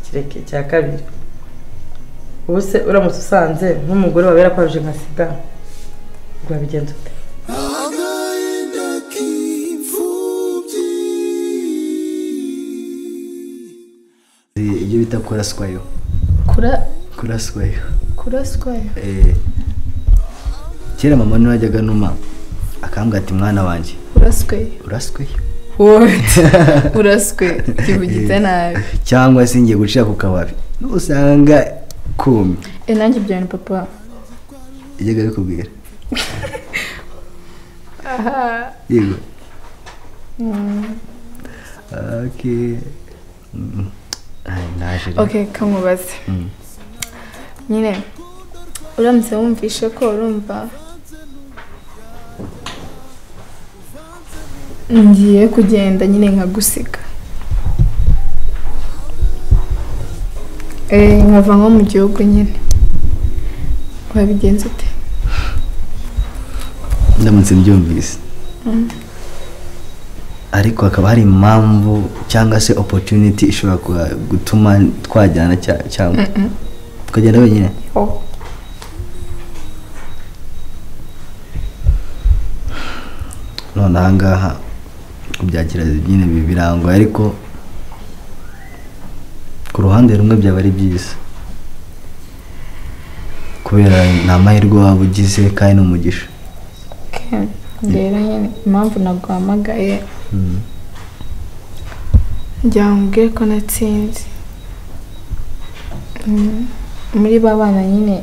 kireke cya kabiri ubuse uramutse usanze nk'umugore wawe yarakwajije nka sida rwabigenza ute ibyo bita kuraswayo kuraswayo kera mama niwe wajyaga numa akambwira ati mwana wanjye uraswayo uraswe kivugite nabi cyangwa se ngiye gucira ku kababi usanga kumi nanjye byane papa yajyaga bikubwira aha yego okay okay kamubaze nyine uramutse wumvishe ko urumva ngiye kugenda nyine nkagusiga nkava nko mu gihugu nyine wabigenza ute ndamutse mbyumvise ariko akaba hari impamvu cyangwa se opportunity ishobora gutuma twajyana cyangwa tukagenda wenyine none ahangaha kubyakira nyine birangwa ariko ku ruhande rumwe byaba ari byiza kubera nta mahirwe waba ugize kandi n'umugisha rero nyine impamvu naguhamagaye njya nkubwire ko natsinze muri ba bana nyine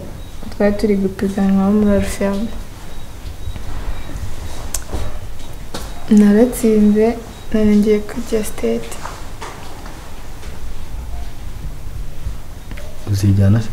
twari turi gupiganwa muri Orpheum naratsinze none ngiye kujya state uzijyana se